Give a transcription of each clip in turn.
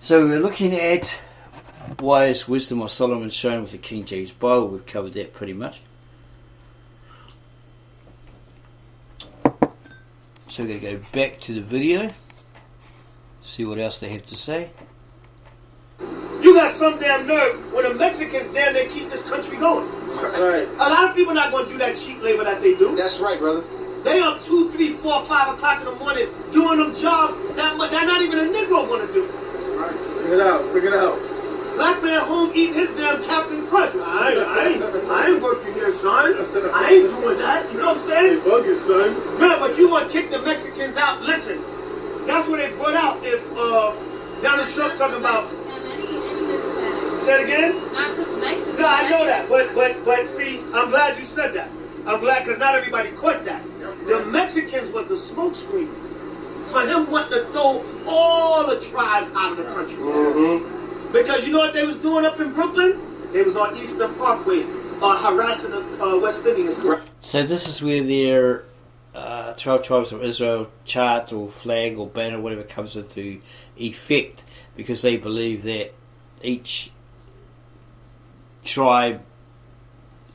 So we're looking at wise wisdom of Solomon shown with the King James Bible. We've covered that pretty much. So we're going to go back to the video, see what else they have to say. You got some damn nerve when the Mexicans damn near keep this country going. Right. A lot of people not going to do that cheap labor that they do. That's right, brother. They up 2, 3, 4, 5 o'clock in the morning doing them jobs that not even a Negro want to do. That's right. Bring it out. Bring it out. Black man home eating his damn Captain Crunch. I ain't working here, son. I ain't doing that. You know what I'm saying? Hey, bug it, son. Yeah, but you want to kick the Mexicans out. Listen, that's what they brought out if Donald Trump talking about. Say it again? Not just Mexican. No, I know that. But see, I'm glad you said that. I'm glad because not everybody caught that. The Mexicans was the smokescreen for him wanting to throw all the tribes out of the country. Mm-hmm. Because you know what they was doing up in Brooklyn? They was on Eastern Parkway harassing the West Indians. So this is where their 12 tribes of Israel chart or flag or banner or whatever comes into effect, because they believe that each tribe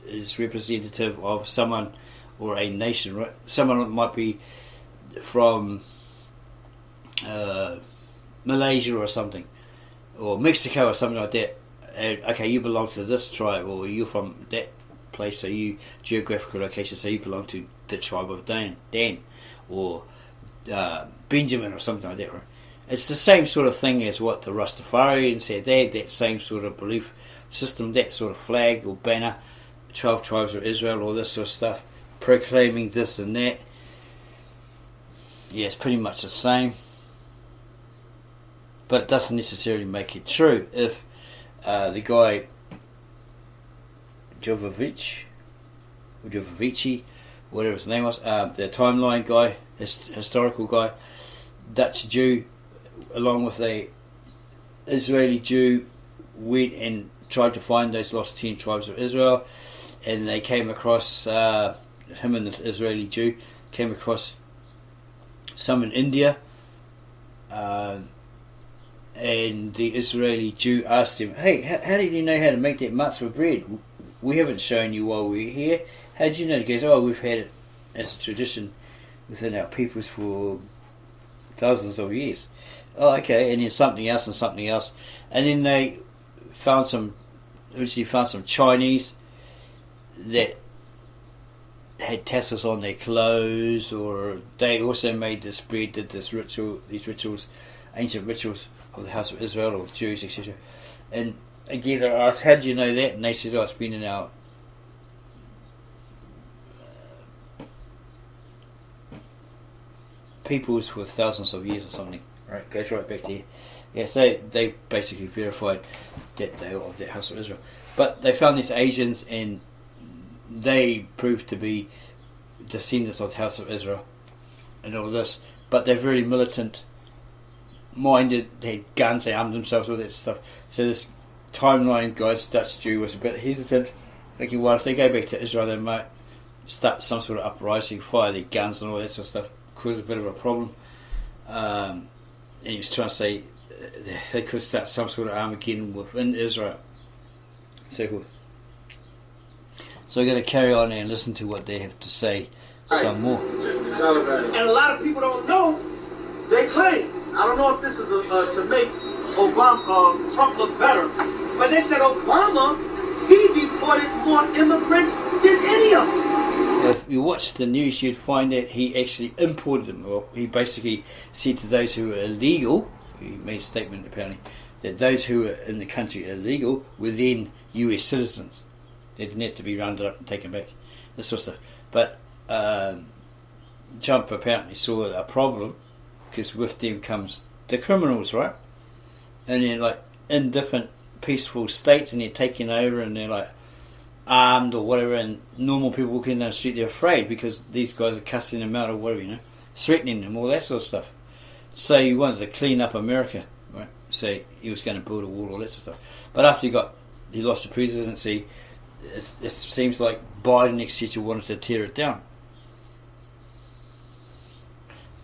is representative of someone or a nation, right? Someone that might be from Malaysia or something, or Mexico or something like that. And, okay, you belong to this tribe, or you're from that place, so you geographical location, so you belong to the tribe of Dan, or Benjamin or something like that, right? It's the same sort of thing as what the Rastafarians had. They had that same sort of belief system, that sort of flag or banner, 12 tribes of Israel, all this sort of stuff, proclaiming this and that. Yeah, it's pretty much the same, but it doesn't necessarily make it true. If the guy Jovovici, whatever his name was, the timeline guy, historical guy, Dutch Jew, along with a Israeli Jew, went and tried to find those lost 10 tribes of Israel, and they came across, him and this Israeli Jew came across some in India, and the Israeli Jew asked him, hey, how did you know how to make that matzah bread? We haven't shown you while we were here. How did you know? He goes, oh, we've had it as a tradition within our peoples for thousands of years. Oh, okay, and then something else and something else. And then they found some Chinese that had tassels on their clothes, or they also made this bread, did these rituals, ancient rituals of the house of Israel or Jews, etc. And again, they asked, how do you know that? And they said, oh, it's been in our peoples for thousands of years or something. Right, goes right back to here. Yeah, so they basically verified that they were of the house of Israel. But they found these Asians, and they proved to be descendants of the house of Israel and all this. But they're very militant minded, they had guns, they armed themselves, all that stuff. So this timeline guy, this Dutch Jew, was a bit hesitant, thinking, well, if they go back to Israel, they might start some sort of uprising, fire their guns and all that sort of stuff, cause a bit of a problem. And he was trying to say they could start some sort of Armageddon within Israel. So forth. So we're going to carry on and listen to what they have to say some more. And a lot of people don't know, they claim, I don't know if this is to make Trump look better, but they said Obama, he deported more immigrants than any of them. If you watch the news, you'd find that he actually imported them. Well, he basically said to those who were illegal, he made a statement apparently, that those who were in the country illegal were then US citizens. They didn't have to be rounded up and taken back, this sort of stuff. But Trump apparently saw a problem, because with them comes the criminals, right? And they're like in different peaceful states, and they're taking over, and they're like armed or whatever, and normal people walking down the street, they're afraid because these guys are cussing them out or whatever, you know, threatening them, all that sort of stuff. So he wanted to clean up America, right? So he was going to build a wall, all that sort of stuff. But after he lost the presidency, it seems like Biden, etc., wanted to tear it down.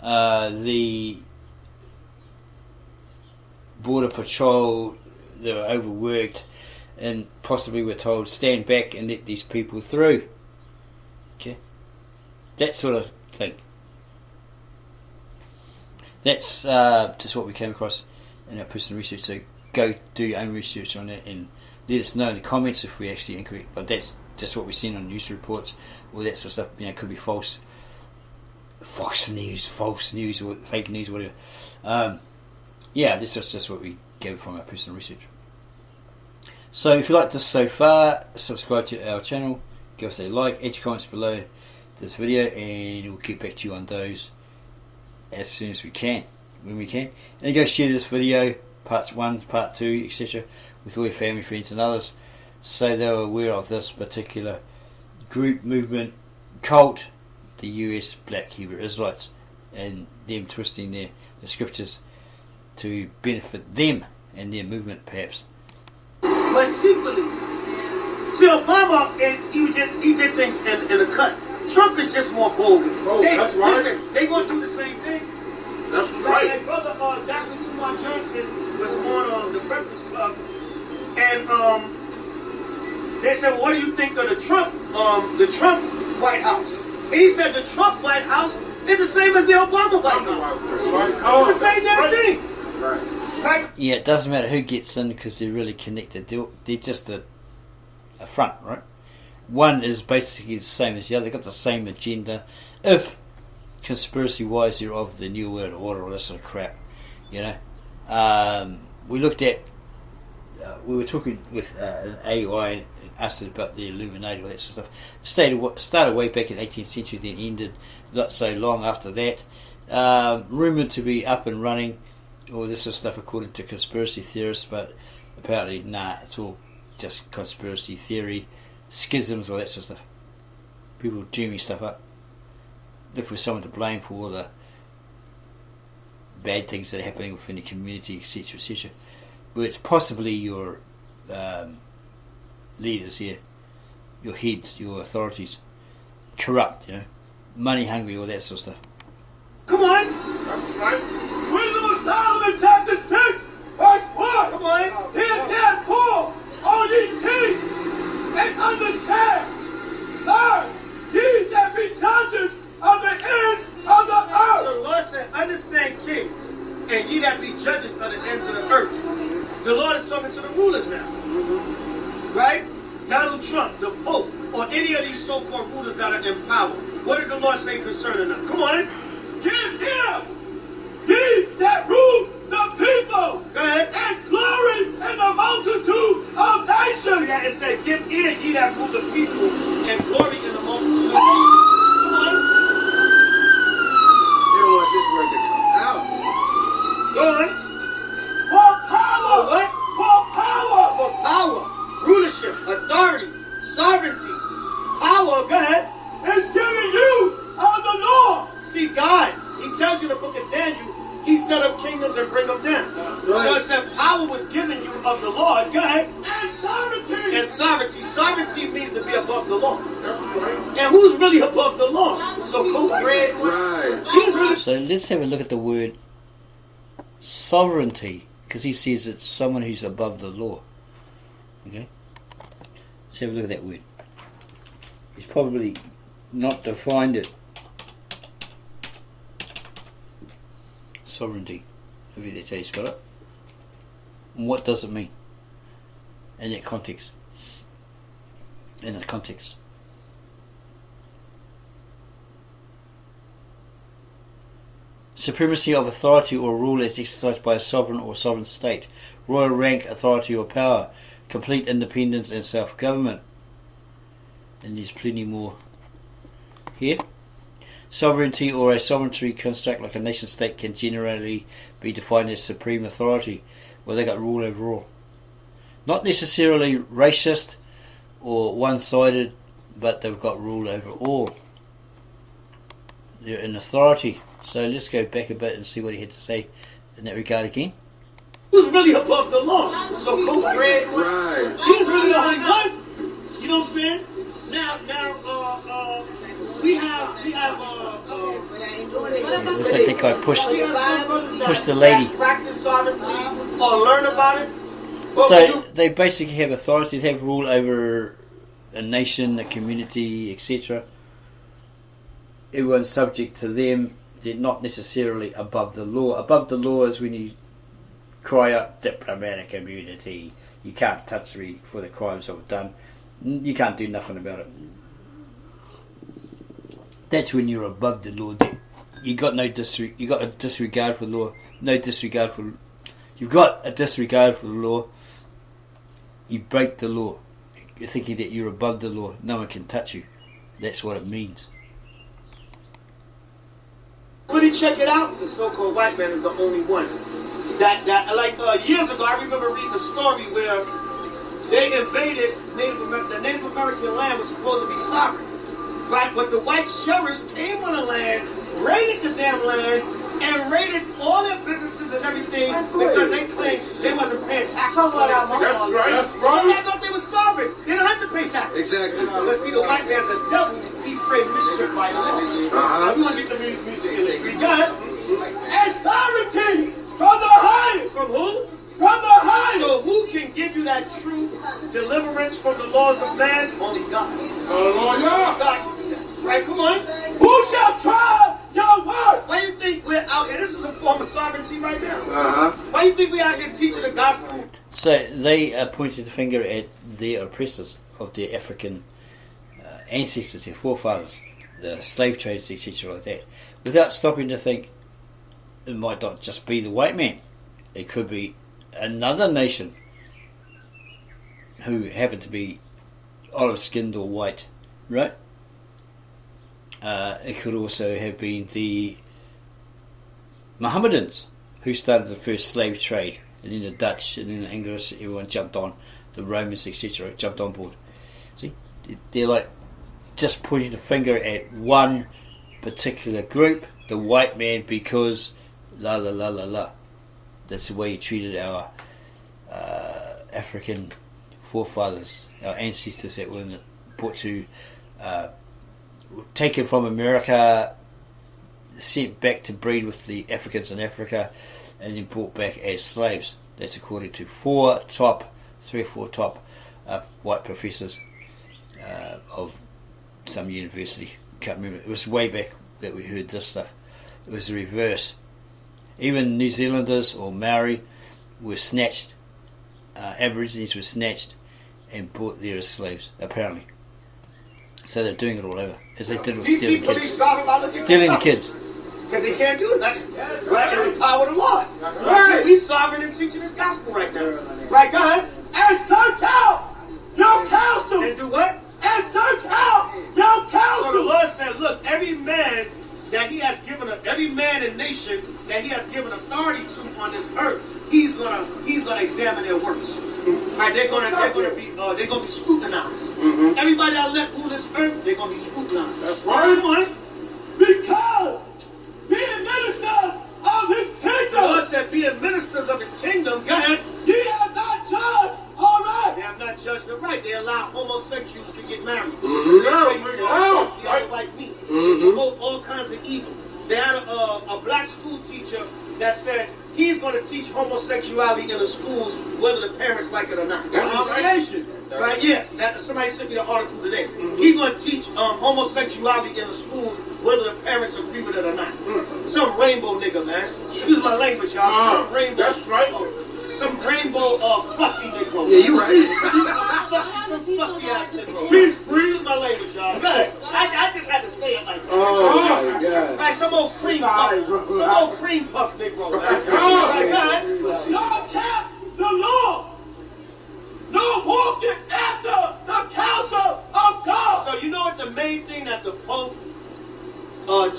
The border patrol, they were overworked, and possibly were told, stand back and let these people through. Okay? That sort of thing. That's just what we came across in our personal research. So go do your own research on it and let us know in the comments if we're actually incorrect. But that's just what we've seen on news reports. All that sort of stuff, you know, could be false news, or fake news, whatever. Yeah, this is just what we gathered from our personal research. So if you like this so far, subscribe to our channel, give us a like, add your comments below this video, and we'll get back to you on those as soon as we can, when we can. And go share this video, parts 1, part 2, etc. with all your family, friends and others, so they're aware of this particular group, movement, cult, the US Black Hebrew Israelites, and them twisting the scriptures to benefit them and their movement, perhaps. But secretly, see, Obama, and he did things in a cut. Trump is just more bold. That's right. Listen, they gonna do the same thing. That's right. Like brother Dr. Umar Johnson was on the Breakfast Club, and they said, "What do you think of the Trump White House?" And he said, "The Trump White House is the same as the Obama White House. It's the same damn thing." Right. Yeah, it doesn't matter who gets in because they're really connected. They're just a front, right? One is basically the same as the other. They've got the same agenda. If conspiracy-wise they're of the New World Order or this sort of crap, you know. We looked at, we were talking with an AI and assert about the Illuminati, all that sort of stuff. Started way back in the 18th century, then ended not so long after that. Rumoured to be up and running, all this sort of stuff according to conspiracy theorists, but apparently, nah, it's all just conspiracy theory, schisms, all that sort of stuff. People dreaming stuff up. Look for someone to blame for all the bad things that are happening within the community, etc., etc. Well, it's possibly your leaders here, your heads, your authorities, corrupt, you know, money hungry, all that sort of stuff. Come on. That's right. Wisdom of Solomon, chapter 6, verse 1. Come on. Hear therefore, all ye kings, and understand. Learn, ye that be judges of the ends of the earth. So the Lord said, understand, kings, and ye that be judges of the ends of the earth. The Lord is talking to the rulers now. Right? Donald Trump, the Pope, or any of these so-called rulers that are in power. What did the Lord say concerning them? Come on. Give ear, ye that rule the people. Go ahead. And glory in the multitude of nations. See that? It said, give ear, ye that rule the people, and glory in the multitude of nations. Come on. They don't want this word to come out. Go on. For power. For what? For power. For power. Rulership, authority, sovereignty, power. Go ahead. It's giving you of the Lord. See, God, He tells you in the book of Daniel, He set up kingdoms and bring them down. Right. So it said power was given you of the Lord. Go ahead. And sovereignty. And sovereignty. Sovereignty means to be above the law. That's right. And who's really above the law? So-called bread. Right. He's really. So let's have a look at the word sovereignty, because he says it's someone who's above the law. Okay? Let's have a look at that word. He's probably not defined it. Sovereignty. Maybe that's how you spell it. And what does it mean? In that context. In that context. Supremacy of authority or rule is exercised by a sovereign or sovereign state. Royal rank, authority or power. Complete independence and self-government. And there's plenty more here. Sovereignty or a sovereignty construct like a nation state can generally be defined as supreme authority, where they got rule over all. Not necessarily racist or one-sided, but they've got rule over all. They're in authority. So let's go back a bit and see what he had to say in that regard again. Who's really above the law? So-called bread. Right. He's really the Holy Ghost. You know what I'm saying? Now, we have. It looks like that guy pushed the lady. Practice sovereignty or learn about it. But So they basically have authority, they have rule over a nation, a community, etc. Everyone's subject to them. They're not necessarily above the law. Above the law is when you cry out diplomatic immunity. You can't touch me for the crimes I've done. You can't do nothing about it. That's when you're above the law. You got no you got a disregard for the law. No disregard for. You've got a disregard for the law. You break the law. You're thinking that you're above the law. No one can touch you. That's what it means. really check it out, the so-called white man is the only one. That like years ago, I remember reading a story where they invaded the Native American land was supposed to be sovereign. Right? But the white sheriffs came on the land, raided the damn land, and raided all their businesses and everything because they claimed they wasn't paying taxes. That's right. That's right. They thought they were sovereign. They don't have to pay taxes. Exactly. But see, the white man's a devil. He afraid mischief by law. We want to get the music industry done. Authority from the highest. From who? From the highest. So who can give you that true deliverance from the laws of man? Only God. Hallelujah. God. Right, come on. Who shall try your word? Why do you think we're out here? This is a form of sovereignty right now. Why do you think we're out here teaching the gospel? So they pointed the finger at their oppressors of their African ancestors, their forefathers, the slave traders, etc. like that, without stopping to think it might not just be the white man. It could be another nation who happen to be olive-skinned or white, right? It could also have been the Mohammedans who started the first slave trade, and then the Dutch, and then the English, everyone jumped on, the Romans, etc., jumped on board. See, they're like just pointing the finger at one particular group, the white man, because la la la la la. That's the way he treated our African forefathers, our ancestors that were brought to, taken from America, sent back to breed with the Africans in Africa, and then brought back as slaves. That's according to three or four top white professors of some university. Can't remember. It was way back that we heard this stuff. It was the reverse. Even New Zealanders or Maori were snatched, Aborigines were snatched and brought there as slaves, apparently. So they're doing it all over, as they did with stealing kids. Stealing the kids. Because they can't do nothing. Right? It's the power of the Lord. That's right. We sovereign and teaching this gospel right now. Right, go ahead. And search out your counsel. And do what? And search out your counsel. So the Lord said, look, every man that he has given, every man and nation that he has given authority to on this earth, he's gonna examine their works. Right? They're gonna be scrutinized. Everybody that let rule this earth, they're gonna be scrutinized. That's right. Come on. Because being ministers of his The kingdom, Lord said, being ministers of his kingdom, go ahead. ye have not judged They aright. have not judged it right. They allow homosexuals to get married. Mhm. They say you're Yeah. the other white meat. Mhm. They promote all kinds of evil. They had a black school teacher that said he's going to teach homosexuality in the schools whether the parents like it or not. That's Abomination. Right, yeah. Somebody sent me the article today. He's going to teach homosexuality in the schools whether the parents agree with it or not. Some rainbow nigga, man. Excuse my language, y'all. Some rainbow. That's right. Some rainbow fluffy nigga. Yeah, you right. Some fluffy ass nigga. Cheese Excuse my language, y'all. Go ahead. I just had to say it like that. Oh, my God. Right, some old cream puff. Some old cream puff nigga, man. Oh. Right, go ahead. Nor kept the law, nor walked after the counsel of God. So you know what the main thing that the Pope,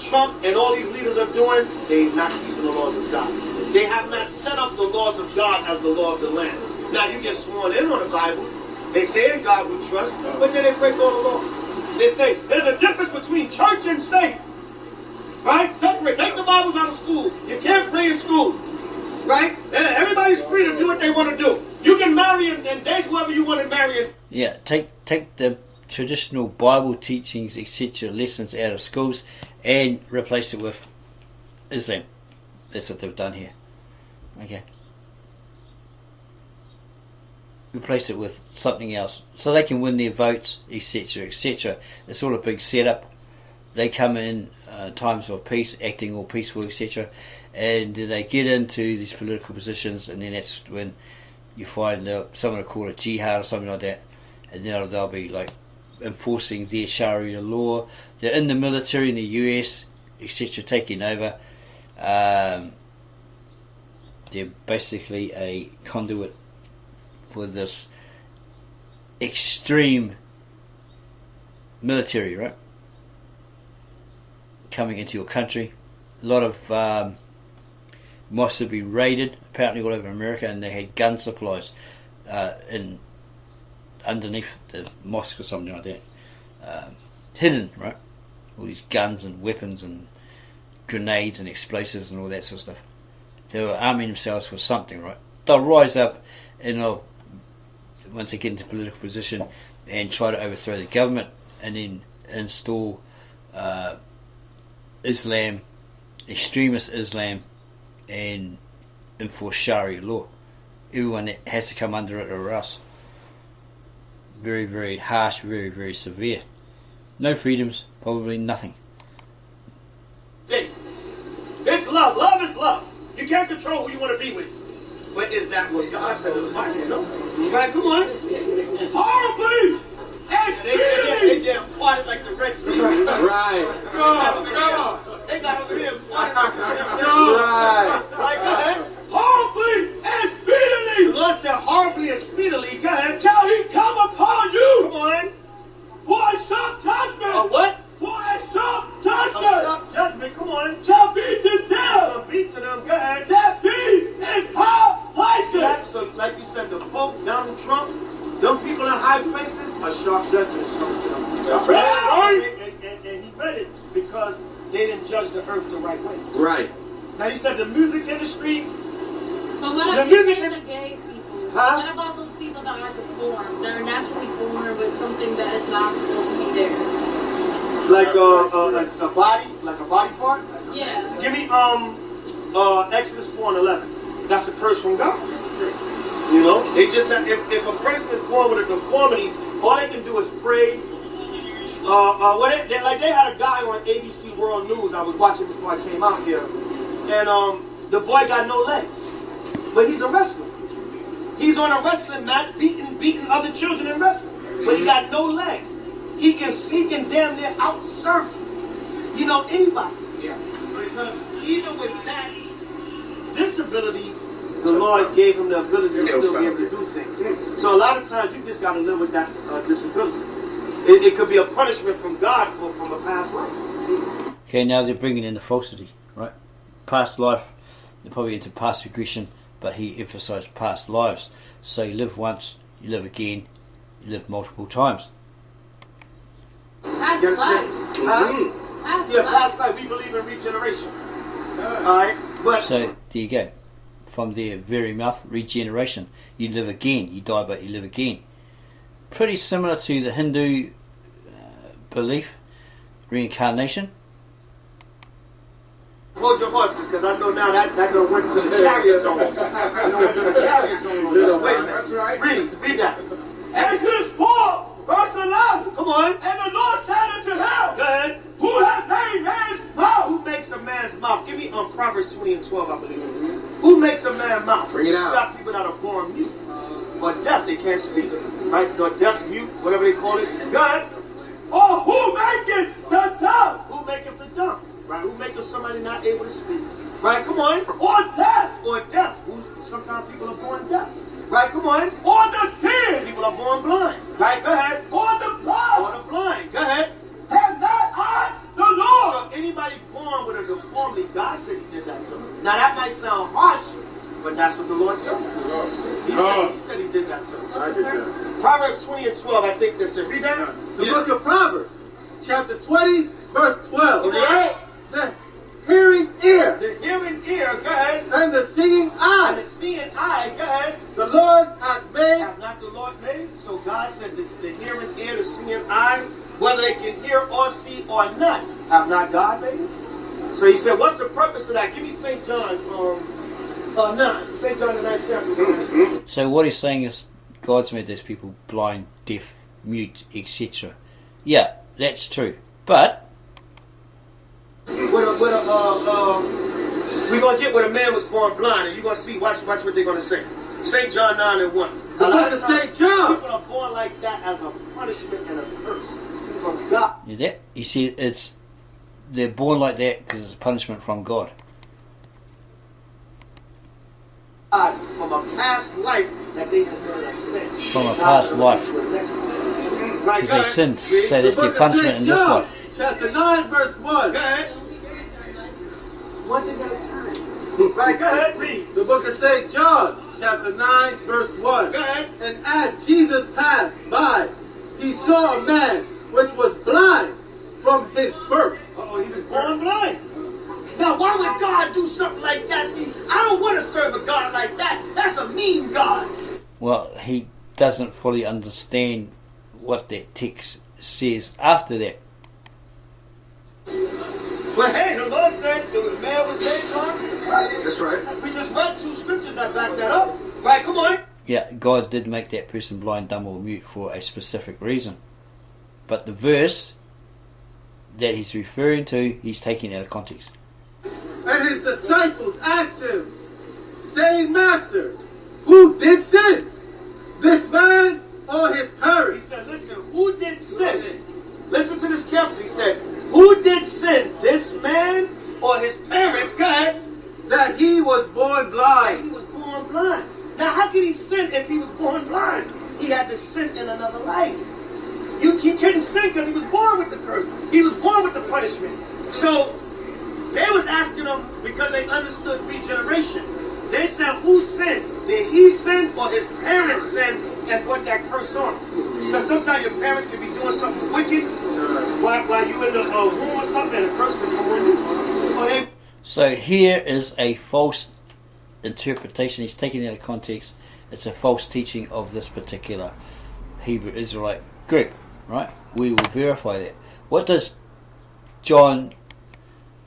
Trump, and all these leaders are doing? They're not keeping the laws of God. They have not set up the laws of God as the law of the land. Now you get sworn in on the Bible. They say in God we trust, but then they break all the laws. They say there's a difference between church and state. Right? Separate. Take the Bibles out of school. You can't pray in school. Right? Everybody's free to do what they want to do. You can marry and date whoever you want to marry. Yeah, take the traditional Bible teachings, etc., lessons out of schools and replace it with Islam. That's what they've done here. Okay. replace it with something else, so they can win their votes, etc., etc. It's all a big setup. They come in times of peace, acting all peaceful, etc., and they get into these political positions, and then that's when you find someone will call it jihad or something like that, and then they'll be like enforcing their Sharia law. They're in the military in the US, etc., taking over. They're basically a conduit for this extreme military, right? Coming into your country. A lot of mosques have been raided, apparently all over America, and they had gun supplies in underneath the mosque or something like that. Hidden, right? All these guns and weapons and grenades and explosives and all that sort of stuff. They were arming themselves for something, right? They'll rise up and they'll, once they get into political position, and try to overthrow the government, and then install Islam, extremist Islam, and enforce Sharia law. Everyone has to come under it or else. Very, very harsh, very, very severe. No freedoms, probably nothing. Hey, it's love. Love is love. You can't control who you want to be with. But is that what God said in the Bible? No. Right, come on. Horribly and speedily. They get quiet like the Red Sea. Right. God. They got over here quiet. Right. Right, go ahead. Horribly and The speedily Lord said horribly and speedily. Go ahead. shall he come upon you Come on. for a sharp judgment. What? For a sharp A judgment sharp judgment. Come on. shall be to them A beat to them. Go ahead. that be in high places. So, like you said, the Pope, Donald Trump, them people in high places, a sharp judgment is coming to them. That's right. And he read it because they didn't judge the earth the right way. Right. Now he said the music industry. But what The if you music say is- the gay people? Huh? What about those people that are deformed? They're naturally born with something that is not supposed to be theirs. Like a body, like a body part. Yeah. Give me Exodus 4:11. That's a curse from God. You know, they just said if a person is born with a deformity, all they can do is pray. They had a guy on ABC World News. I was watching before I came out here, and the boy got no legs, but he's a wrestler. He's on a wrestling mat, beating other children in wrestling, but he got no legs. He can damn near out-surf, anybody. Yeah. Because even with that disability, the Lord gave him the ability to still be able to do things. So a lot of times you just got to live with that disability. It could be a punishment from God from a past life. Okay, now they're bringing in the falsity, right? Past life, they're probably into past regression, but he emphasised past lives. So you live once, you live again, you live multiple times. Past You life. understand? Huh? Past Yeah, life. past life, we believe in regeneration. Alright? But So there you go. From their very mouth, regeneration. You live again. You die, but you live again. Pretty similar to the Hindu belief, reincarnation. hold your horses, because I know now that don't went to the chariot zone. Went to the chariot zone. Wait a minute. That's right. Read that. Exodus 4, verse 11. Come on. And the Lord said unto him, Go ahead. who has made man's mouth? Who makes a man's mouth? Give me Proverbs 20 and 12, I believe. Who makes a man's mouth? Bring it out. You got people that are born mute. Or deaf, they can't speak. Right? Or deaf, mute, whatever they call it. Go ahead. Or who maketh the dumb? Who maketh the dumb? Right? Who maketh somebody not able to speak? Right? Come on. Or deaf? Or deaf. Sometimes people are born deaf. Right? Come on. Or the seeing? People are born blind. Right? Go ahead. Or the blind? Or the blind. Go ahead. Have not I the Lord? So anybody born with a deformity, God said he did that to them. Now that might sound harsh, but that's what the Lord said. He said he did that to them. What's the purpose? Proverbs 20 and 12, I think this is. Read that. The book of Proverbs, chapter 20, verse 12. Okay. The hearing ear The hearing ear, go ahead. and the seeing And eye, the seeing eye, go ahead. the Lord hath made. Have not the Lord made? So God said the hearing ear, the seeing eye, whether they can hear or see or not, have not God made it? So he said, what's the purpose of that? Give me St. John 9. St. John the 9th chapter. So what he's saying is God's made those people blind, deaf, mute, etc. Yeah, that's true. But we're gonna get where a man was born blind, and you're gonna see. Watch what they're gonna say. St. John 9:1. The book of St. John. People are born like that as a punishment and a curse from God. you see, they're born like that because it's a punishment from God. From a past life that they have done a sin. From a past life. Because they sinned. So that's their punishment in this life. Chapter 9, verse 1. Go ahead. One thing at a time. Right, go ahead, read. The book of St. John, chapter 9, verse 1. Go ahead. And as Jesus passed by, he saw a man which was blind from his birth. Uh-oh, he was born blind. Now, why would God do something like that? See, I don't want to serve a God like that. That's a mean God. Well, he doesn't fully understand what that text says after that. But hey, the Lord said the man was made blind. That's right. We just read 2 scriptures that back that up. Right, come on. Yeah, God did make that person blind, dumb or mute for a specific reason. But the verse that he's referring to, he's taking out of context. And his disciples asked him, saying, Master, who did sin? This man or his He parents? said, listen, who did sin? Listen to this carefully. He said, who did sin? This man or his parents? Go ahead. That he was born He blind. was born blind. Now, how could he sin if he was born blind? He had to sin in another life. He couldn't sin because he was born with the curse. He was born with the punishment. So, they was asking him because they understood regeneration. They said, who sinned? Did he sin or his parents sin and put that curse on him? Because sometimes your parents can be doing something wicked while you in the womb or something, and the curse can come on you. So here is a false interpretation. He's taking it out of context. It's a false teaching of this particular Hebrew Israelite group. Right? We will verify that. What does John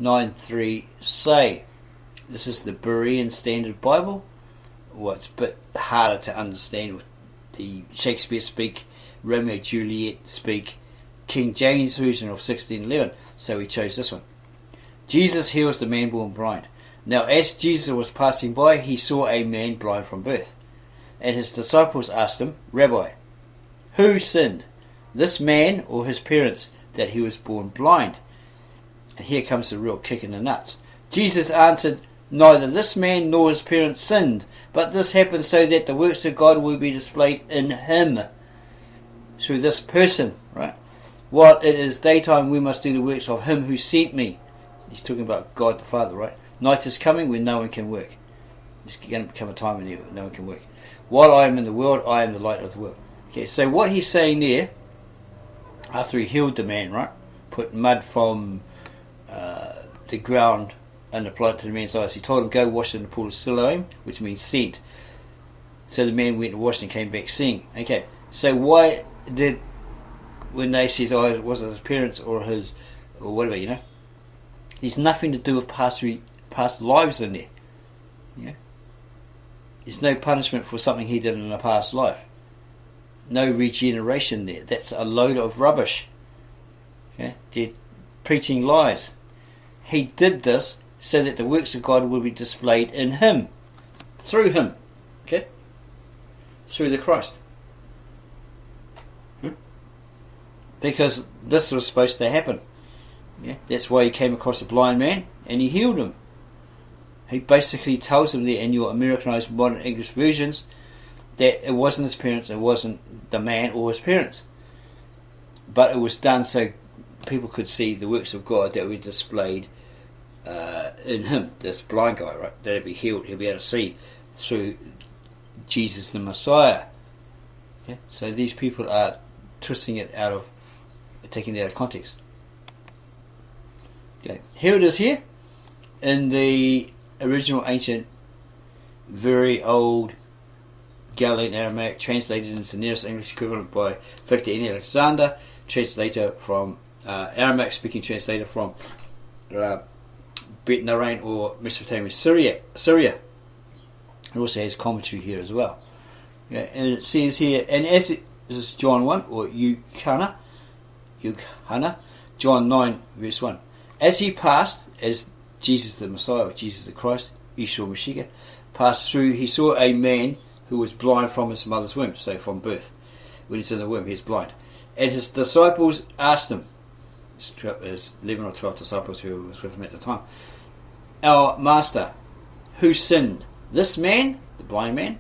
9:3 say? This is the Berean Standard Bible. Well, it's a bit harder to understand with the Shakespeare speak, Romeo Juliet speak, King James version of 1611. So we chose this one. Jesus heals the man born blind. Now as Jesus was passing by, he saw a man blind from birth. And his disciples asked him, Rabbi, who sinned, this man or his parents, that he was born blind? And here comes the real kick in the nuts. Jesus answered, neither this man nor his parents sinned, but this happened so that the works of God will be displayed in him. Through this person, right? While it is daytime, we must do the works of him who sent me. He's talking about God the Father, right? Night is coming when no one can work. It's going to become a time when no one can work. While I am in the world, I am the light of the world. Okay, so what he's saying there, after he healed the man, right? Put mud from the ground and applied it to the man's eyes. He told him, go wash in the pool of Siloam, which means sent. So the man went and washed and came back seeing. Okay, so why did, when they said, oh, was it his parents or his, or whatever, you know? There's nothing to do with past lives in there. Yeah? There's no punishment for something he did in a past life. No regeneration there. That's a load of rubbish. Yeah? They're preaching lies. He did this so that the works of God will be displayed in him. Through him. Okay? Through the Christ. Because this was supposed to happen. Yeah? That's why he came across a blind man and he healed him. He basically tells him there in your Americanized modern English versions that it wasn't his parents, it wasn't the man or his parents. But it was done so people could see the works of God that were displayed in him, this blind guy, right? That he'd be healed, he'll be able to see through Jesus the Messiah. Okay? So these people are twisting it out of, taking it out of context. Okay. Here it is here, in the original ancient, very old Galilean Aramaic, translated into the nearest English equivalent by Victor N. Alexander, translator from Aramaic speaking translator from Bet Narain or Mesopotamia, Syria. It also has commentary here as well. Okay, and it says here, and as this is John 1, or Yuhana, John 9, verse 1. As he passed, as Jesus the Messiah, or Jesus the Christ, Yeshua Mashiach, passed through, he saw a man who was blind from his mother's womb, so from birth. When he's in the womb, he's blind. And his disciples asked him, there's 11 or 12 disciples who was with him at the time, our master, who sinned? This man, the blind man,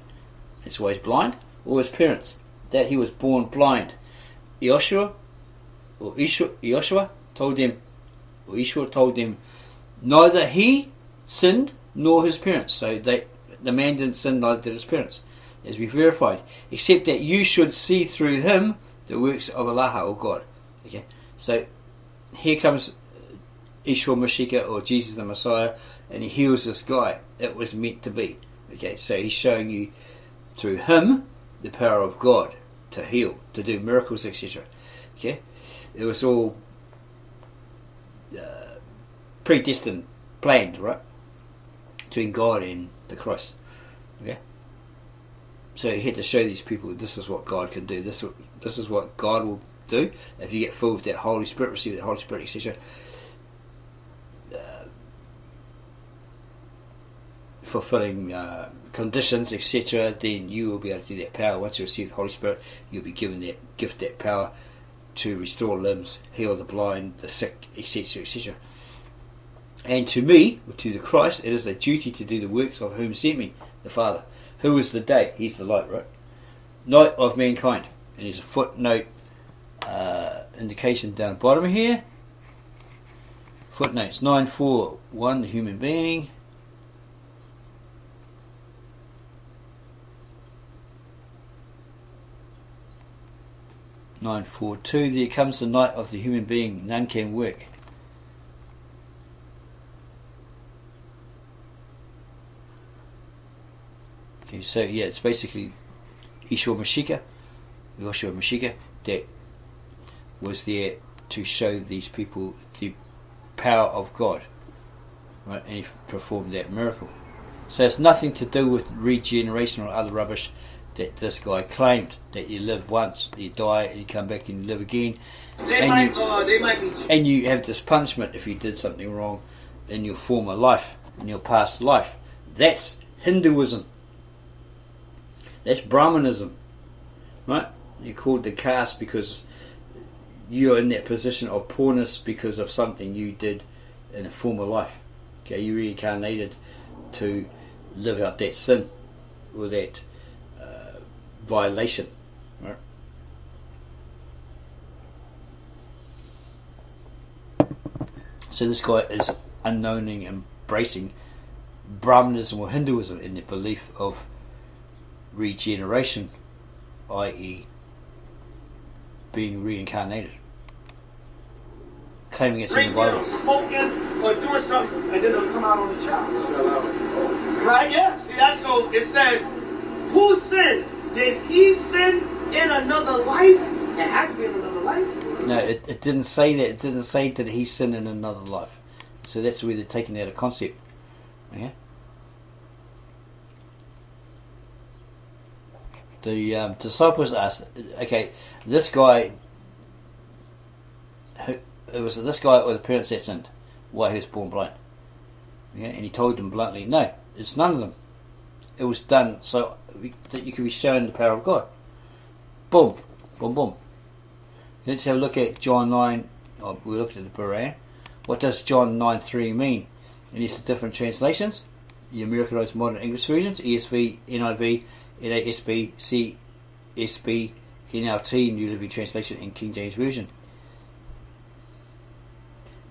that's why he's blind, or his parents, that he was born blind? Yeshua told them, neither he sinned nor his parents. So the man didn't sin, neither did his parents, as we verified, except that you should see through him the works of Allah, or God. Okay, so here comes Yeshua Mashiach, or Jesus the Messiah, and he heals this guy. It was meant to be. Okay, so he's showing you through him the power of God to heal, to do miracles, etc. Okay, it was all predestined, planned, right, between God and the Christ. Okay, so he had to show these people this is what God can do. This is what God will do if you get filled with that Holy Spirit, receive that Holy Spirit, etc. Fulfilling conditions, etc., then you will be able to do that power. Once you receive the Holy Spirit, you'll be given that gift, that power to restore limbs, heal the blind, the sick, etc., etc. And to me, or to the Christ, it is a duty to do the works of whom sent me, the Father. Who is the day? He's the light, right? Night of mankind. And there's a footnote indication down the bottom here. Footnotes 941, the human being. 942, there comes the night of the human being, none can work. Okay, so yeah, it's basically Yeshua Mashiach, that was there to show these people the power of God, right? And he performed that miracle. So it's nothing to do with regeneration or other rubbish that this guy claimed, that you live once, you die, and you come back and you live again. And you have this punishment if you did something wrong in your former life, in your past life. That's Hinduism. That's Brahmanism, right? You're called the caste because you're in that position of poorness because of something you did in a former life. Okay, you reincarnated to live out that sin or that violation, right? So this guy is unknowing, embracing Brahmanism or Hinduism in the belief of regeneration, i.e. being reincarnated, claiming it's in the Bible. Smoking or doing something, and then it'll come out on the child. Right? Yeah. See that? So it said, who sinned? Did he sin in another life? It had to be in another life. No, it didn't say that. It didn't say did he sin in another life. So that's where they're taking out a concept. Okay. The disciples asked, okay, this guy, it was this guy or the parents that sinned, why he was born blind. Okay? And he told them bluntly, no, it's none of them. It was done so that you can be shown the power of God. Boom, boom, boom. Let's have a look at John 9. Oh, we looked at the Berean. What does John 9:3 mean? And these are different translations. The Americanized Modern English versions, ESV, NIV, NASB, CSB, NLT, New Living Translation, and King James Version.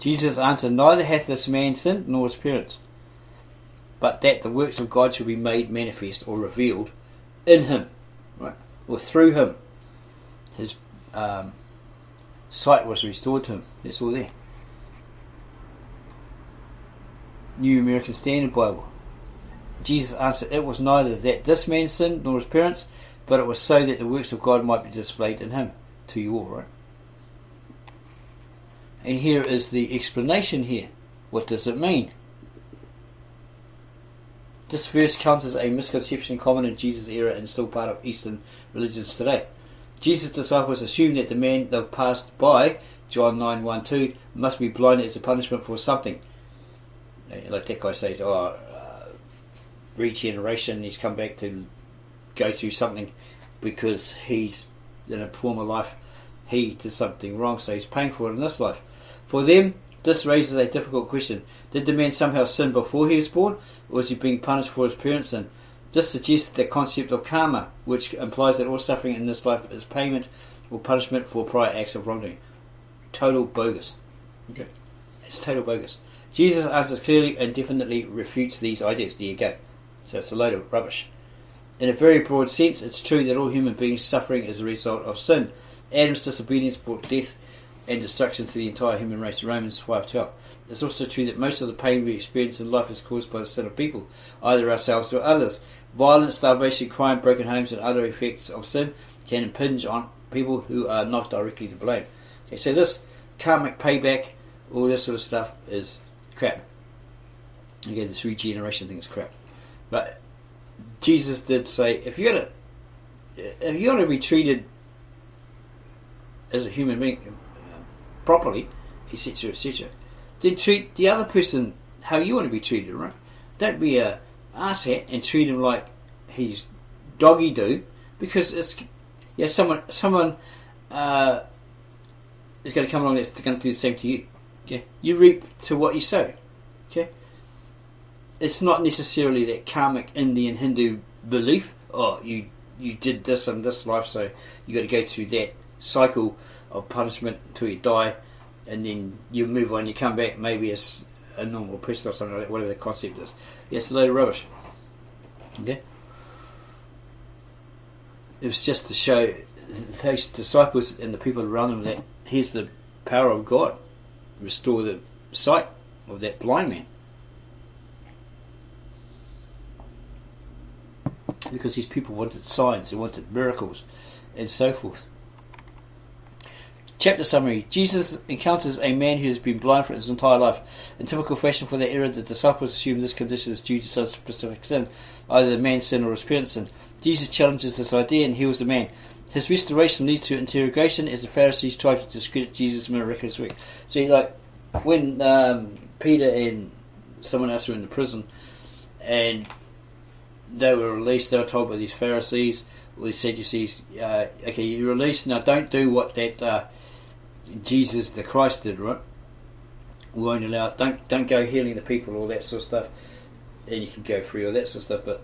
Jesus answered, neither hath this man sinned nor his parents, but that the works of God should be made manifest or revealed in him, right, or through him. His sight was restored to him. That's all there. New American Standard Bible. Jesus answered, it was neither that this man sinned nor his parents, but it was so that the works of God might be displayed in him. To you all, right? And here is the explanation here. What does it mean? This verse counters a misconception common in Jesus' era and still part of Eastern religions today. Jesus' disciples assumed that the man they passed by, John 9:1-2, must be blinded as a punishment for something. Like that guy says, regeneration, he's come back to go through something because he's in a former life he did something wrong, so he's paying for it in this life. For them, this raises a difficult question. Did the man somehow sin before he was born, or was he being punished for his parents' sin? This suggests the concept of karma, which implies that all suffering in this life is payment or punishment for prior acts of wrongdoing. Total bogus. Okay. It's total bogus. Jesus' answers clearly and definitely refutes these ideas. There you go. So it's a load of rubbish. In a very broad sense, it's true that all human beings suffering is a result of sin. Adam's disobedience brought death and destruction to the entire human race, Romans 5:12. It's also true that most of the pain we experience in life is caused by the sin of people, either ourselves or others. Violence, starvation, crime, broken homes and other effects of sin can impinge on people who are not directly to blame. Okay, so this karmic payback, all this sort of stuff is crap. Okay, this regeneration thing is crap. But Jesus did say, if you want to be treated as a human being properly, etc., then treat the other person how you want to be treated, right? Don't be a asshat and treat him like he's doggy do, because it's someone is going to come along that's going to do the same to you. Okay, you reap to what you sow. Okay, it's not necessarily that karmic Indian Hindu belief. Oh, you did this in this life, so you got to go through that cycle of punishment until you die, and then you move on. You come back maybe as a normal person or something like that. Whatever the concept is. Yeah, it's a load of rubbish. Okay, it was just to show those disciples and the people around them that here's the power of God. Restore the sight of that blind man. Because these people wanted signs, they wanted miracles, and so forth. Chapter summary. Jesus encounters a man who has been blind for his entire life. In typical fashion for that era, the disciples assume this condition is due to some specific sin, either the man's sin or his parents' sin. Jesus challenges this idea and heals the man. His restoration leads to interrogation as the Pharisees try to discredit Jesus' miraculous work. See, like when Peter and someone else were in the prison and they were released, they were told by these Pharisees, or these Sadducees, okay, you're released, now don't do what that Jesus the Christ did, right? We won't allow it. Don't go healing the people, all that sort of stuff, and you can go free, all that sort of stuff. But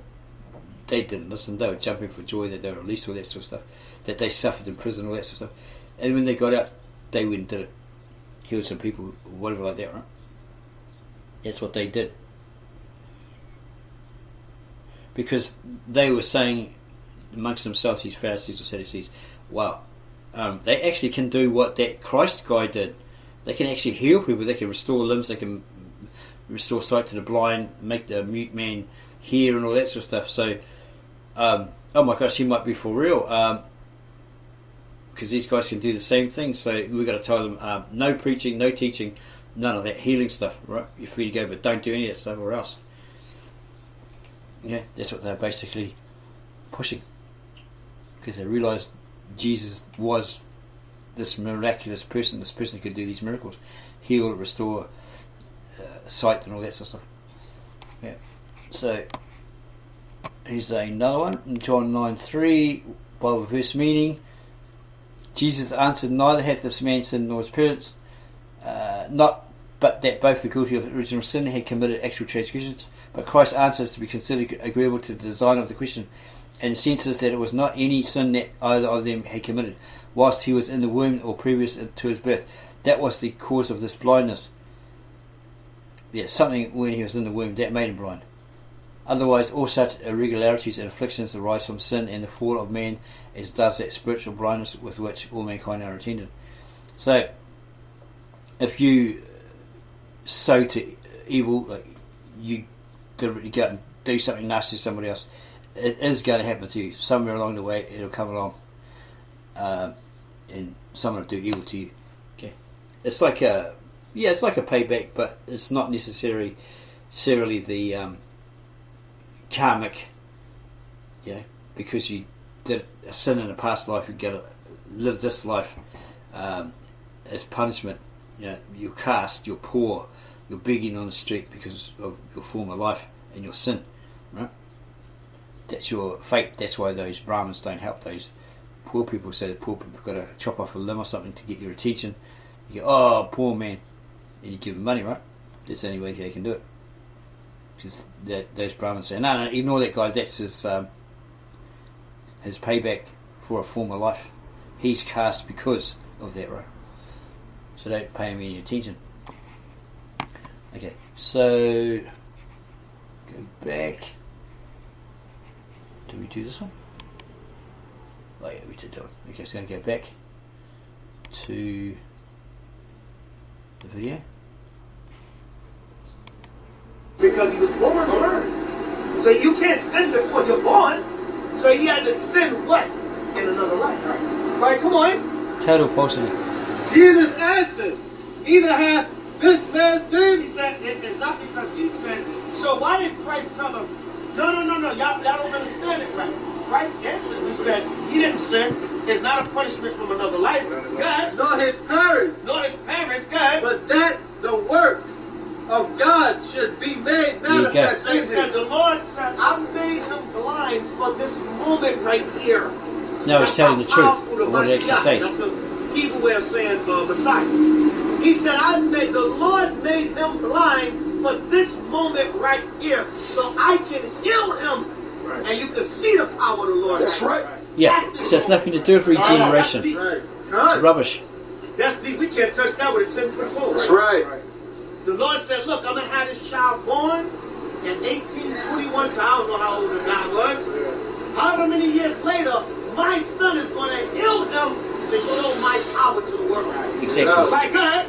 they didn't listen. They were jumping for joy that they were released, all that sort of stuff, that they suffered in prison, all that sort of stuff. And when they got out, they went and did it, healed some people, whatever like that, right? That's what they did, because they were saying amongst themselves, these Pharisees or Sadducees, wow, they actually can do what that Christ guy did. They can actually heal people. They can restore limbs. They can restore sight to the blind, make the mute man hear, and all that sort of stuff. So, oh my gosh, he might be for real, because these guys can do the same thing. So we've got to tell them, no preaching, no teaching, none of that healing stuff. Right? You're free to go, but don't do any of that stuff, or else. Yeah, that's what they're basically pushing, because they realised Jesus was this miraculous person. This person who could do these miracles, heal, restore sight, and all that sort of stuff. Yeah. So here's another one in John 9:3, Bible verse meaning. Jesus answered, neither hath this man sinned nor his parents, but that both the guilty of original sin had committed actual transgressions. But Christ's answer is to be considered agreeable to the design of the question, and senses that it was not any sin that either of them had committed, whilst he was in the womb or previous to his birth. That was the cause of this blindness. Yeah, something when he was in the womb that made him blind. Otherwise, all such irregularities and afflictions arise from sin and the fall of man, as does that spiritual blindness with which all mankind are attended. So, if you sow to evil, like you deliberately go and do something nasty to somebody else, it is going to happen to you. Somewhere along the way, it'll come along, and someone will do evil to you. Okay, it's like a payback, but it's not necessarily the karmic, because you did a sin in a past life, you've got to live this life as punishment. You're cast, you're poor, you're begging on the street because of your former life and your sin, right? That's your fate. That's why those Brahmins don't help those poor people. So the poor people have got to chop off a limb or something to get your attention. You go, oh, poor man, and you give them money, right? That's the only way they can do it. Because those Brahmins say, no, ignore that guy. That's his payback for a former life. He's cast because of that, right? So don't pay him any attention. Okay, so go back. Did we do this one? Oh yeah, we did do it. Okay, so I'm going to go back to the video. Because he was born to learn. So you can't sin before you're born. So he had to sin what? In another life. Right, come on. Total falsity. Jesus answered, neither hath this man sinned. He said, it's not because he sinned. So why did Christ tell him, no, y'all don't understand it right. Christ answered, he said, he didn't sin. It's not a punishment from another life. God. Nor his parents. God. But that the works of God should be made manifest in him. The Lord said, I've made him blind for this moment right here. No, he's telling the truth. What it actually says. That's a Hebrew way of saying Messiah. He said, the Lord made him blind for this moment right here, so I can heal him, and you can see the power of the Lord. That's right. Yeah, it has nothing to do with regeneration. Right. It's rubbish. That's deep. We can't touch that with a 10-foot pole. That's right. The Lord said, look, I'm going to have this child born in 1821, so I don't know how old the guy was. However many years later, my son is going to heal him to show my power to the world. Exactly. Right, go ahead.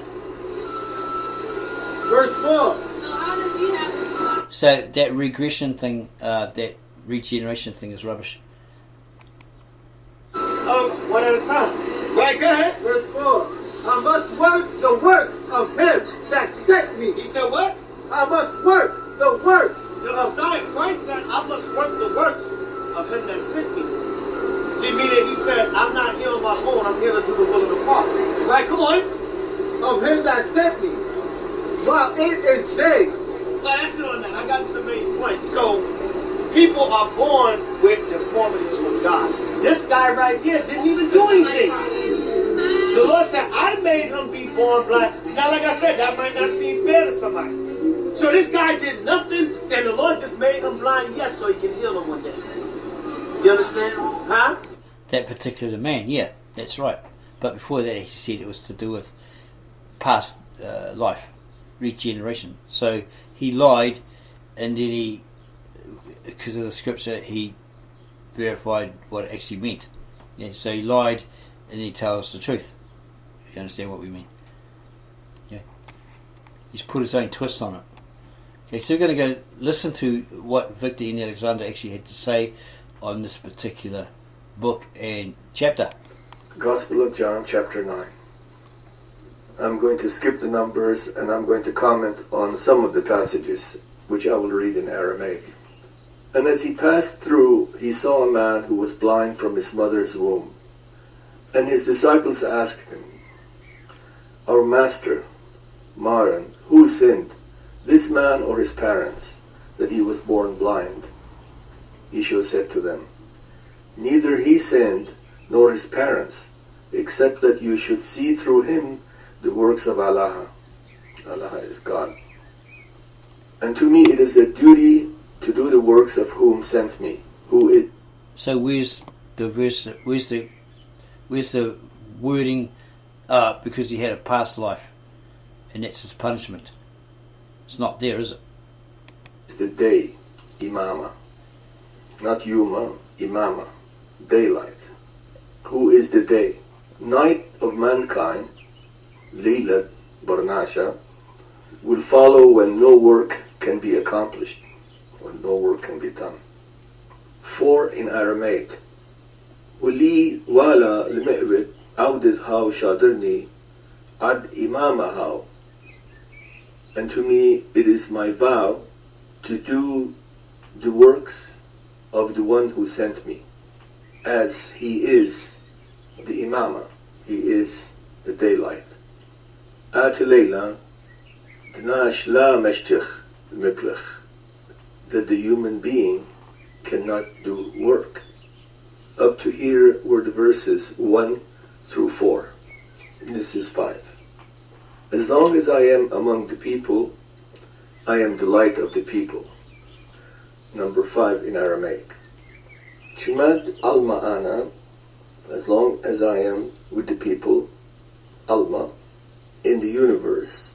Verse 4. So how does he have to? So that regression thing, that regeneration thing is rubbish. One at a time. Right, go ahead. Verse 4. I must work the works of him that sent me. He said what? I must work the works. The Messiah, Christ said, I must work the works of him that sent me. See, meaning he said, I'm not here on my own, I'm here to do the will of the Father. Right, come on. Of him that sent me. While it is day. Well, that's it on that. I got to the main point. So, people are born with deformities from God. This guy right here didn't even do anything. The Lord said, I made him be born blind. Now, like I said, that might not seem fair to somebody. So this guy did nothing, and the Lord just made him blind, yes, so he can heal him one day. You understand? Huh? That particular man, yeah, that's right. But before that, he said it was to do with past life, regeneration. So he lied, and then because of the scripture, he verified what it actually meant. Yeah, so he lied, and he tells the truth. If you understand what we mean. Yeah. He's put his own twist on it. Okay, so we're going to go listen to what Victor N. Alexander actually had to say on this particular book and chapter. Gospel of John, chapter 9. I'm going to skip the numbers and I'm going to comment on some of the passages which I will read in Aramaic. And as he passed through, he saw a man who was blind from his mother's womb. And his disciples asked him, Our master, Maran, who sinned, this man or his parents, that he was born blind? Yeshua said to them, Neither he sinned nor his parents, except that you should see through him the works of Allah. Allah is God. And to me it is a duty to do the works of whom sent me. So where's the verse? Where's the wording? Because he had a past life, and that's his punishment. It's not there, is it? It's the day, Imama. Not Yuma, Imama. Daylight. Who is the day? Night of mankind, Leilat Barnasha, will follow when no work can be accomplished, when no work can be done. 4 in Aramaic. Uli wala l'me'wid awdid how shadirni ad imama how. And to me it is my vow to do the works of the one who sent me, as he is the imama, he is the daylight. Atilayla, dnash la meshtich miplich, that the human being cannot do work. Up to here were the verses 1 through 4. This is 5. As long as I am among the people, I am the light of the people. Number 5 in Aramaic. Chimad alma ana, as long as I am with the people, alma, in the universe,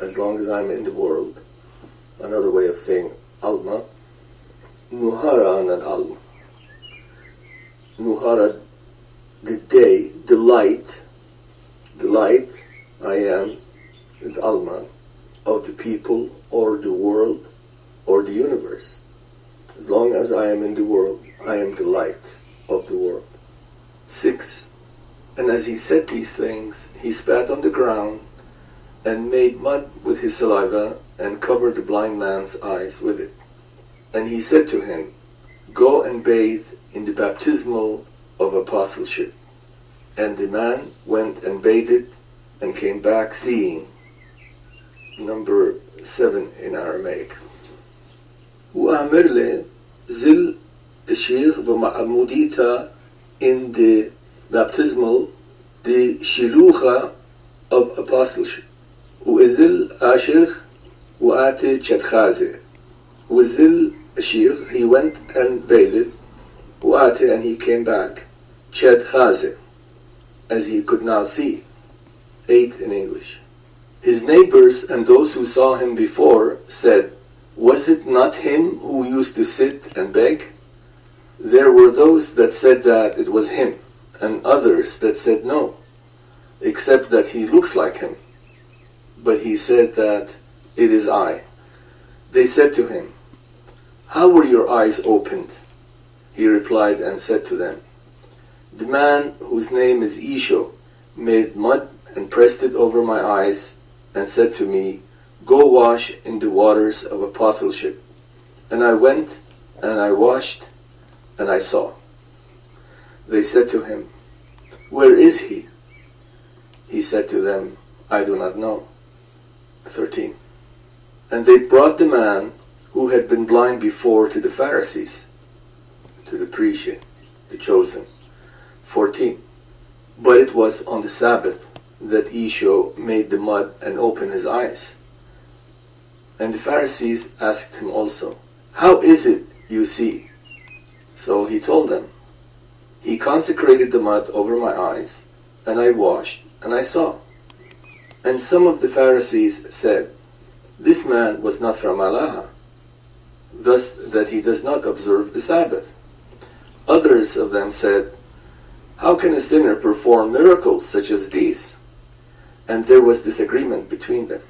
as long as I'm in the world. Another way of saying alma, nuhara anad alma. Nuhara, the day, the light, I am the alma of the people or the world or the universe. As long as I am in the world, I am the light of the world. 6. And as he said these things, he spat on the ground and made mud with his saliva and covered the blind man's eyes with it. And he said to him, go and bathe in the baptismal of apostleship. And the man went and bathed and came back seeing. Number 7 in Aramaic. وأمر zil الشيخ بمعموديتا in the baptismal, the shilucha of apostleship. وإزل أشيخ وآتي تشتخازي. وإزل الشيخ, he went and bathed. وآتي, and he came back. تشتخازي, as he could now see. 8 in English. His neighbors and those who saw him before said, was it not him who used to sit and beg? There were those that said that it was him, and others that said no, except that he looks like him. But he said that it is I. They said to him, how were your eyes opened? He replied and said to them, the man whose name is Isho made mud and pressed it over my eyes and said to me, go wash in the waters of apostleship. And I went and I washed and I saw. They said to him, where is he? He said to them, I do not know. 13. And they brought the man who had been blind before to the Pharisees, to the Prishya, the chosen. 14. But it was on the Sabbath that Isho made the mud and opened his eyes. And the Pharisees asked him also, how is it you see? So he told them, he consecrated the mud over my eyes, and I washed, and I saw. And some of the Pharisees said, this man was not from Allah, thus that he does not observe the Sabbath. Others of them said, how can a sinner perform miracles such as these? And there was disagreement between them.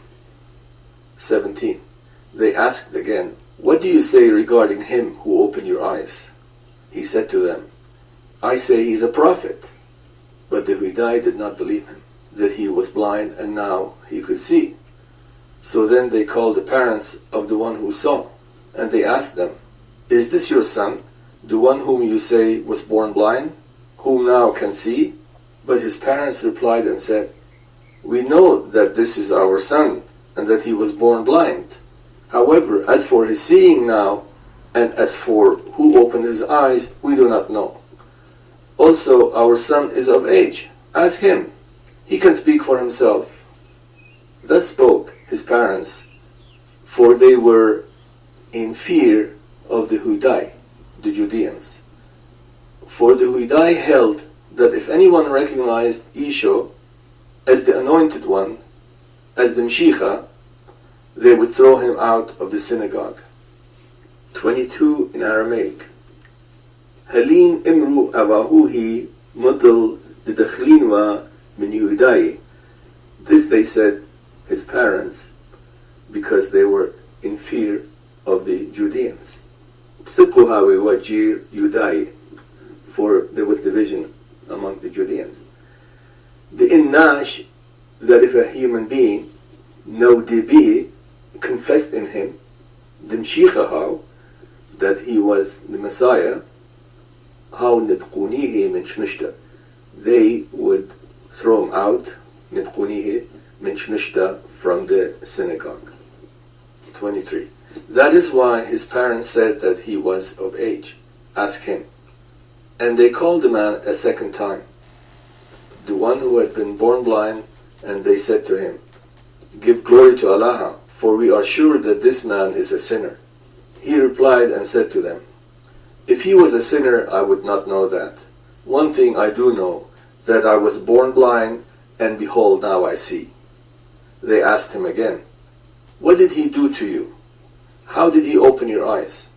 17. They asked again, what do you say regarding him who opened your eyes? He said to them, I say he's a prophet. But the Hudai did not believe him, that he was blind and now he could see. So then they called the parents of the one who saw, and they asked them, is this your son, the one whom you say was born blind, whom now can see? But his parents replied and said, we know that this is our son, and that he was born blind. However, as for his seeing now, and as for who opened his eyes, we do not know. Also, our son is of age. Ask him. He can speak for himself. Thus spoke his parents, for they were in fear of the Hudai, the Judeans. For the Hudai held that if anyone recognized Isho as the anointed one, as the Mshicha, they would throw him out of the synagogue. 22 in Aramaic. Halim imru avahuhi mudal didakhlinwa min Yehudai. This they said, his parents, because they were in fear of the Judeans. Psikuhawi wajir Yudai, for there was division among the Judeans. The innash, that if a human being, no dibi, confessed in him, the mshichahaw, that he was the Messiah, how nibqunihi min shnishta, they would throw him out, nibqunihi min shnishta, from the synagogue. 23. That is why his parents said that he was of age. Ask him. And they called the man a second time, the one who had been born blind, and they said to him, Give glory to Allah, for we are sure that this man is a sinner. He replied and said to them, If he was a sinner, I would not know that. One thing I do know, that I was born blind, and behold, now I see. They asked him again, What did he do to you? How did he open your eyes?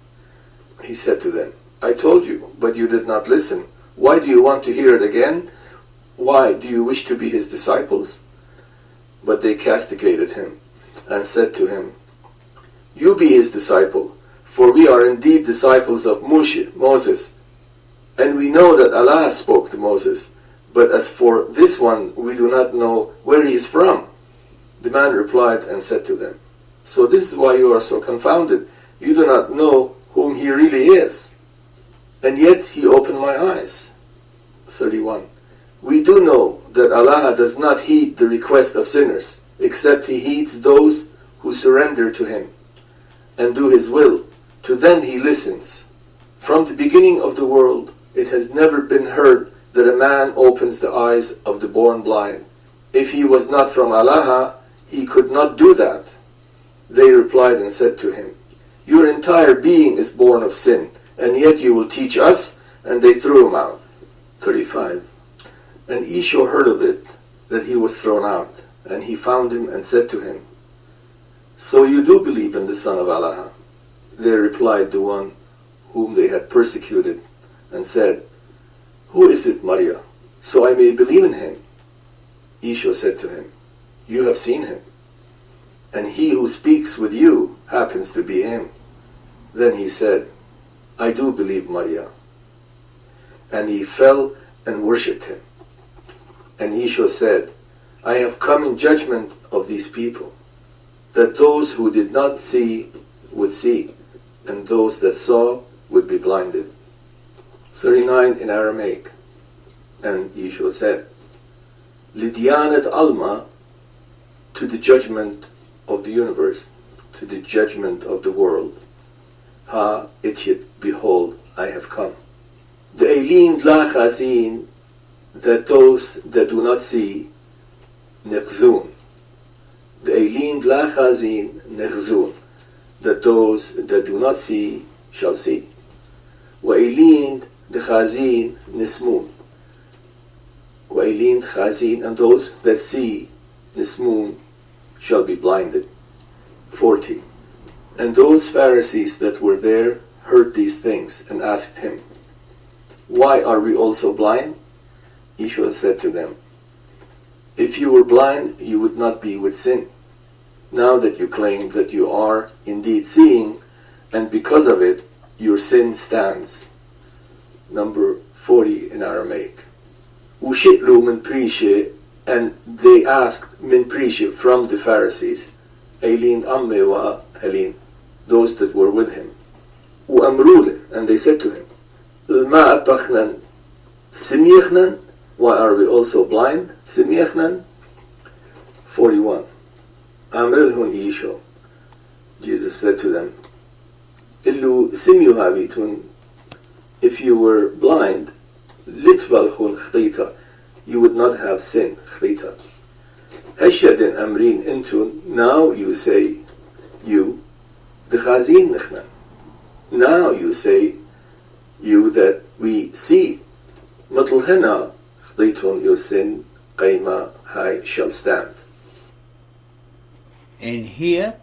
He said to them, I told you, but you did not listen. Why do you want to hear it again? Why do you wish to be his disciples? But they castigated him and said to him, You be his disciple, for we are indeed disciples of Moses, and we know that Allah spoke to Moses, but as for this one, we do not know where he is from. The man replied and said to them, So this is why you are so confounded. You do not know whom he really is. And yet he opened my eyes. 31. We do know that Allah does not heed the request of sinners, except he heeds those who surrender to him and do his will. To them he listens. From the beginning of the world, it has never been heard that a man opens the eyes of the born blind. If he was not from Allah, he could not do that. They replied and said to him, Your entire being is born of sin, and yet you will teach us? And they threw him out. 35. And Esau heard of it, that he was thrown out, and he found him and said to him, So you do believe in the Son of Allah? They replied, the one whom they had persecuted, and said, Who is it, Maria, so I may believe in him? Esau said to him, You have seen him, and he who speaks with you happens to be him. Then he said, I do believe Maria. And he fell and worshipped him. And Esau said, I have come in judgment of these people, that those who did not see would see, and those that saw would be blinded. 39 in Aramaic. And Esau said, Lidianet Alma, to the judgment of the universe, to the judgment of the world. Ha ityet, behold, I have come. The Eileen Dlachazin, that those that do not see, nechzun. The Eileen Dlachazin, nechzun, that those that do not see shall see. Wa Eileen Dchazin, nismun. Wa Eileen Dchazin, and those that see, nismun, shall be blinded. 40. And those Pharisees that were there heard these things and asked him, Why are we also blind? Esau said to them, If you were blind, you would not be with sin. Now that you claim that you are indeed seeing, and because of it, your sin stands. Number 40 in Aramaic. Ushitlu min prishe, and they asked min prishe from the Pharisees, Eileen amme wa Eileen, those that were with him. Uamrule, and they said to him, Ma apachnan simiachnan, why are we also blind? Simiachnan. 41. Amrilhun Esau, Jesus said to them, Illu simyu havitun, if you were blind, litvalchun chdita, you would not have sin, chdita. Heshadin amrin intun, now you say, you, the chazin nechnan. Now you say, you that we see. Matlhena chditun, your sin, qaima, high, shall stand. And here,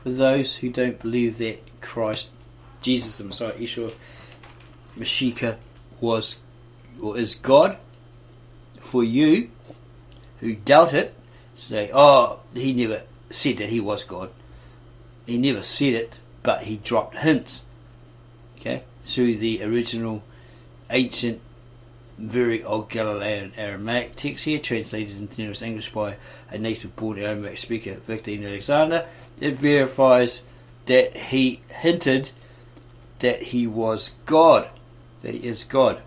for those who don't believe that Christ, Jesus the Messiah, Yeshua, Mashiach, was or is God, for you who doubt it, say, oh, he never said that he was God. He never said it, but he dropped hints, okay, through the original ancient, very old Galilean Aramaic text here, translated into nearest English by a native-born Aramaic speaker, Victor Alexander. It verifies that he hinted that he was God, that he is God.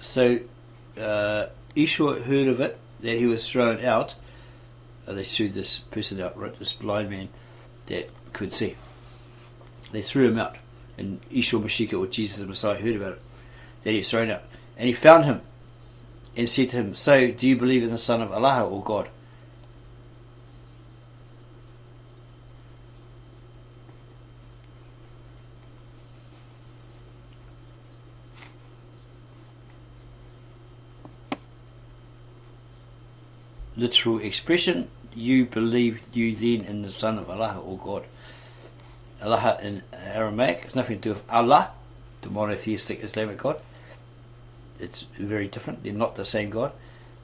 So Esau heard of it, that he was thrown out. They threw this person out, right, this blind man that could see. They threw him out. And Esau Mashiach, or Jesus the Messiah, heard about it, that he was thrown out. And he found him and said to him, so do you believe in the Son of Allah or God? Literal expression, you believed you then in the Son of Allah or God. Allah in Aramaic has nothing to do with Allah, the monotheistic Islamic God. It's very different. They're not the same God.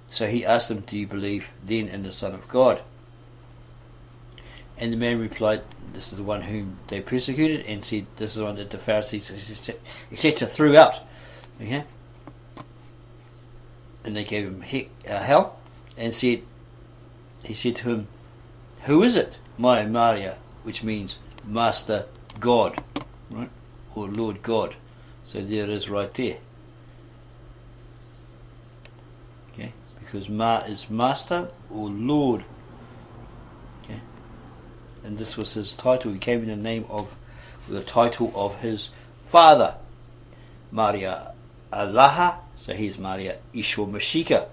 So he asked them, do you believe then in the Son of God? And the man replied, this is the one whom they persecuted, and said, this is the one that the Pharisees, etc., threw out. Okay? And they gave him hell, and he said to him, who is it? My Maria, which means Master God, right? Or Lord God. So there it is right there. Okay? Because Ma is Master or Lord. Okay? And this was his title. He came in the name of, the title of his father, Maria Allah. So he's Maria Esau Mashiach.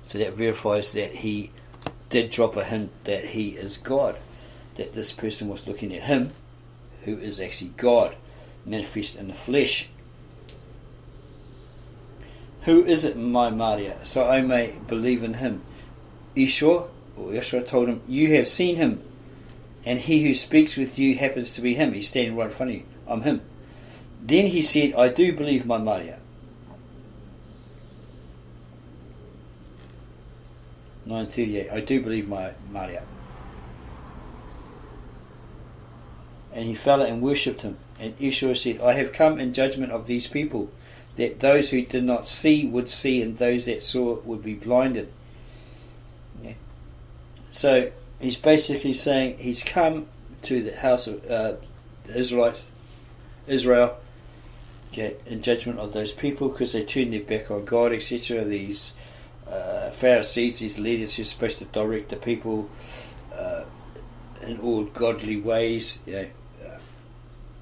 So that verifies that he did drop a hint that he is God. That this person was looking at him, who is actually God, manifest in the flesh. Who is it, my Maria, so I may believe in him? Esau, or Yeshua, told him, you have seen him, and he who speaks with you happens to be him. He's standing right in front of you. I'm him. Then he said, I do believe, my Maria. 9:38. I do believe, my Maria. And he fell and worshipped him. And Esau said, I have come in judgment of these people, that those who did not see would see, and those that saw would be blinded. Yeah. So he's basically saying he's come to the house of the Israelites, Israel, okay, in judgment of those people because they turned their back on God, etc. These Pharisees, these leaders who are supposed to direct the people in all godly ways, you know,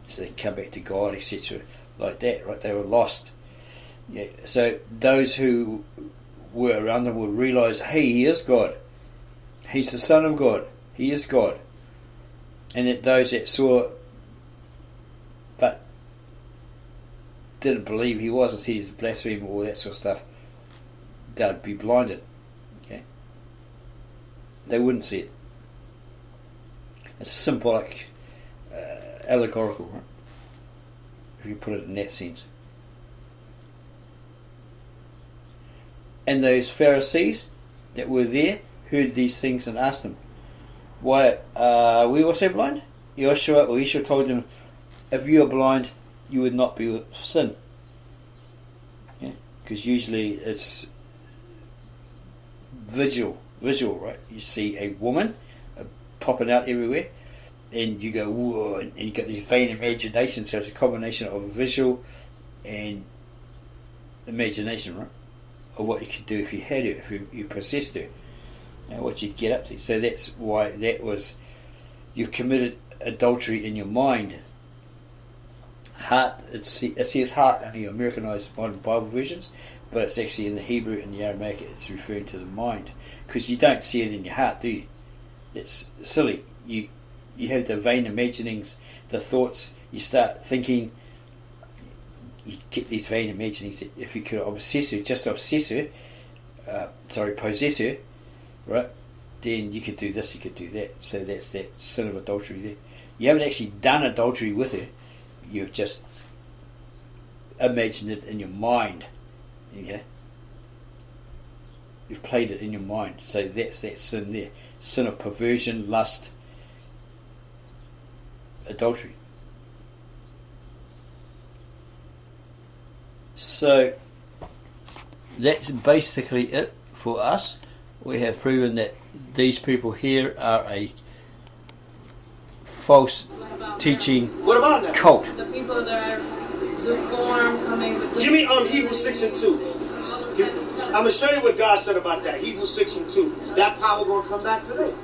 so they come back to God, etc. Like that, right? They were lost. Yeah. So those who were around them would realise, hey, he is God. He's the Son of God. He is God. And that those that saw but didn't believe he was, and said he's a blasphemer, all that sort of stuff, they'd be blinded. Okay? They wouldn't see it. It's symbolic, allegorical, right? If you put it in that sense. And those Pharisees that were there heard these things and asked them, why are we also blind? Yeshua told them, if you are blind, you would not be with sin. Yeah? Because usually it's visual, right? You see a woman popping out everywhere, and you go, whoa, and you get this vain imagination. So it's a combination of visual and imagination, right? Of what you could do if you had her, if you possessed her, what you'd get up to. So that's why that was, you've committed adultery in your mind. Heart, it says heart in the Americanized modern Bible versions, but it's actually in the Hebrew and the Aramaic, it's referring to the mind, because you don't see it in your heart, do you? It's silly. You have the vain imaginings, the thoughts. You start thinking. You get these vain imaginings that if you could possess her, right? Then you could do this, you could do that. So that's that sin of adultery there. You haven't actually done adultery with her. You've just imagined it in your mind. Okay? You've played it in your mind. So that's that sin there. Sin of perversion, lust, adultery. So that's basically it for us. We have proven that these people here are a false teaching What about that? cult. The people that are lukewarm coming with Give me Hebrews 6 and 2. I'm going to show you what God said about that. Hebrews 6 and 2. That power going to come back today.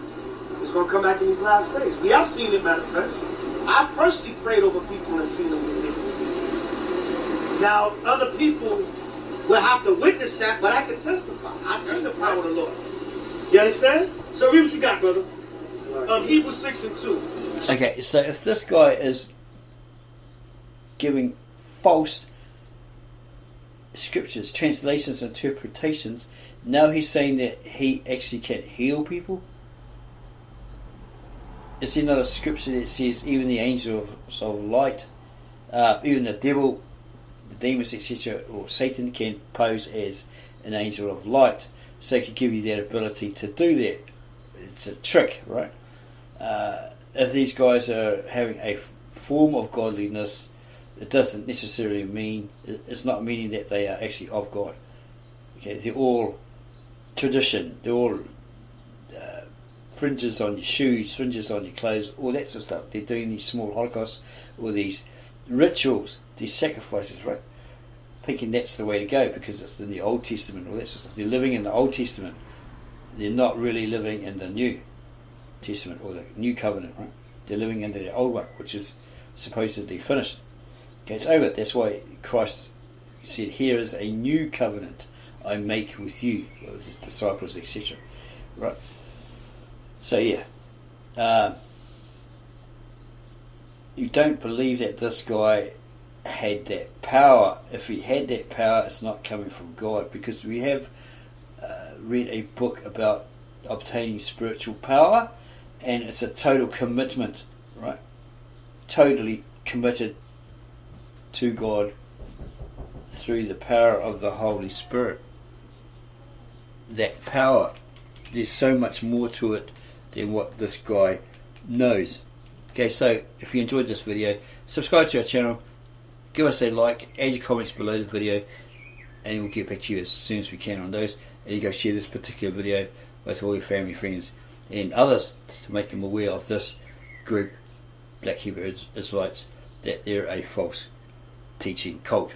It's going to come back in these last days. We have seen it manifest. I personally prayed over people and seen them get it. Now, other people will have to witness that, but I can testify. I seen the power of the Lord. You understand? So read what you got, brother. Hebrews 6 and 2. Okay, so if this guy is giving false scriptures, translations, interpretations, now he's saying that he actually can heal people. Is there not a scripture that says even the angels of light, even the devil, the demons, etc., or Satan can pose as an angel of light, so he can give you that ability to do that? It's a trick, right? If these guys are having a form of godliness, it doesn't necessarily mean, it's not meaning that they are actually of God. Okay, they're all tradition, they're all fringes on your shoes, fringes on your clothes, all that sort of stuff. They're doing these small holocausts or these rituals, these sacrifices, right? Thinking that's the way to go because it's in the Old Testament, all that sort of stuff. They're living in the Old Testament. They're not really living in the New Testament or the New Covenant, right? They're living into the old one, which is supposedly finished. Okay, it's over. That's why Christ said, "Here is a new covenant I make with you," with his disciples, etc. Right? So yeah, you don't believe that this guy had that power. If he had that power, it's not coming from God, because we have read a book about obtaining spiritual power, and it's a total commitment, right? Totally committed to God through the power of the Holy Spirit. That power, there's so much more to it than what this guy knows. Okay, so if you enjoyed this video, subscribe to our channel, give us a like, add your comments below the video, and we'll get back to you as soon as we can on those. And you go share this particular video with all your family, friends, and others to make them aware of this group, Black Hebrew Israelites, that they're a false teaching cult.